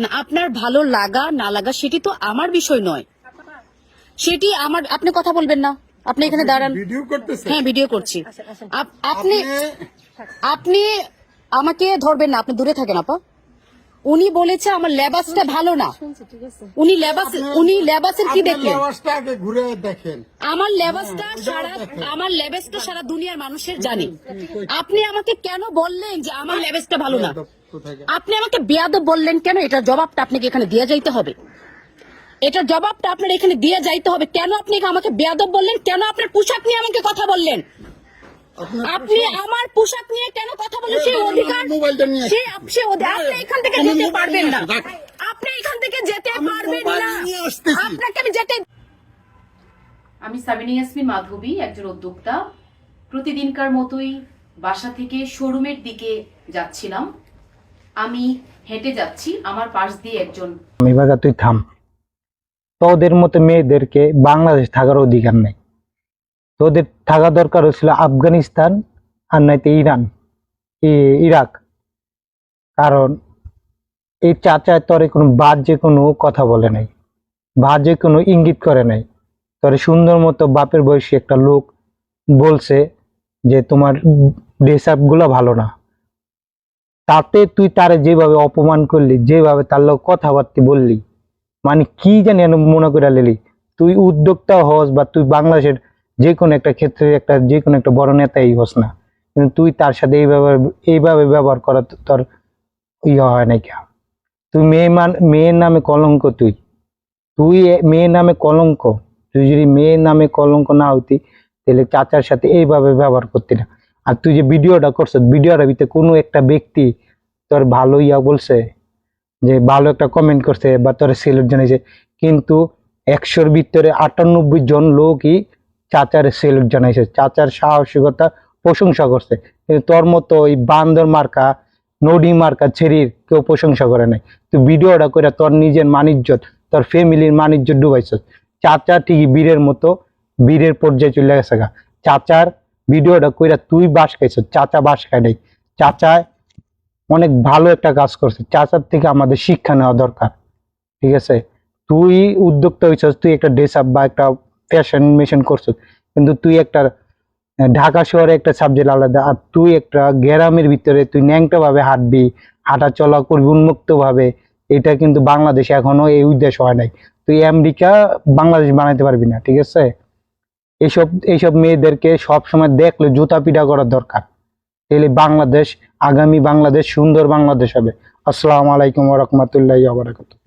না, আপনার ভালো লাগা না লাগা সেটি তো আমার বিষয় নয়, সেটি আমার। আপনি কথা বলবেন না, আপনি এখানে দাঁড়ান। ভিডিও করতেছেন? হ্যাঁ, ভিডিও করছি। আপনি আপনি আমাকে ধরবেন না, আপনি দূরে থাকেন আপা। উনি বলেছে আমার লেবাসটা ভালো না। উনি লেবাসের কি দেখলেন? আগে ঘুরে দেখেন। আমার লেবাসটা সারা দুনিয়ার মানুষের জানে। আপনি আমাকে কেন বললেন যে আমার লেবাসটা ভালো না? আপনি আমাকে বেয়াদব বললেন কেন? এটার জবাবটা আপনাকে এখানে দিয়ে যাইতে হবে। এটার জবাবটা আপনার এখানে দিয়ে যাইতে হবে। কেন আপনি আমাকে বেয়াদব বললেন? কেন আপনার পোশাক নিয়ে আমাকে কথা বললেন? আপনি আমার পোশাক নিয়ে কেন কথা বলেন? সেই অধিকার আপনি এখান থেকে যেতে পারবেন না। আপনি এখান থেকে যেতে পারবেন না। আপনাকে আমি যেতে। আমি সাবিনা ইয়াসমিন মাধবী, একজন উদ্যোক্তা। প্রতিদিনকার মতোই বাসা থেকে শোরুমের দিকে যাচ্ছিলাম। আমি হেঁটে যাচ্ছি, আমার পাশ দিয়ে একজন। আমি বাগা তুই থাম। তোদের মতো মেয়েদেরকে বাংলাদেশ থাকার অধিকার নেই। তোদের থাকা দরকার হচ্ছিল আফগানিস্তান আর নয়তো ইরাক। কারণ এই চাচায় তোর কোনো বাজে কোনো কথা বলে নাই, বাজে কোনো ইঙ্গিত করে নাই। তোর সুন্দর মতো বাপের বয়সী একটা লোক বলছে যে তোমার ড্রেস আপ গুলো ভালো না। তাতে তুই তারে যেভাবে অপমান করলি, যেভাবে তার লোক কথাবার্তা বললি, মানে কি জানি মনে করে লেলি। তুই উদ্যোক্তা হস বা তুই বাংলাদেশের যে কোনো একটা ক্ষেত্রে যে কোনো একটা বড় নেতাই হস না, কিন্তু তুই তার সাথে এইভাবে ব্যবহার করা তোর ইয়ে হয় নাই। কেন তুই মেয়ের নামে কলঙ্ক। তুই মেয়ের নামে কলঙ্ক। তুই যদি মেয়ের নামে কলঙ্ক না হইতি তাহলে চাচার সাথে এইভাবে ব্যবহার করতি না। আর তুই যে ভিডিওটা করছ, ভিডিওটার ভিতরে কোনো একটা ব্যক্তি তোর ভালো বলছে, যে ভালো একটা কমেন্ট করছে বা তোর সেলুট জানিয়েছে, কিন্তু 100-র ভিতরে 98 জন লোকই চাচার সেলুট জানাইছে, চাচার সাহসিকতা প্রশংসা করছে। কিন্তু তোর মতো ওই বান্দর মার্কা নডি মার্কা ছেড়ির কেউ প্রশংসা করে নাই। তুই ভিডিওটা করে তোর নিজের মানিজ্যত, তোর ফ্যামিলির মানিজ্য ডুবাইছ। চাচা ঠিকই বীরের পর্যায়ে চলে গেছে গা। চাচার ভিডিওটা কইরা তুই বাস খাইছ, চাচা বাস খায় নাই। চাচা অনেক ভালো একটা কাজ করছে, চাচার থেকে আমাদের শিক্ষা নেওয়া দরকার। ঠিক আছে, তুই উদ্যোক্তা হয়েছিস, তুই একটা ড্রেস আপ বা একটা ফ্যাশন মেশিন করছিস, কিন্তু তুই একটা ঢাকা শহরে একটা সাবজেক্ট আলাদা, আর তুই একটা গ্রামের ভিতরে তুই ন্যাংটা ভাবে হাঁটবি, হাঁটা চলা করবি উন্মুক্ত ভাবে। এটা কিন্তু বাংলাদেশে এখনো এই উদ্দেশ্য হয় নাই। তুই আমেরিকা বাংলাদেশ বানাইতে পারবি না। ঠিক আছে, এইসব মেয়েদেরকে সব সময় দেখলে জুতা পিটা করার দরকার। তাহলে বাংলাদেশ, আগামী বাংলাদেশ সুন্দর বাংলাদেশ হবে। আসসালামু আলাইকুম ওয়া রাহমাতুল্লাহি ওয়া বারাকাতুহু।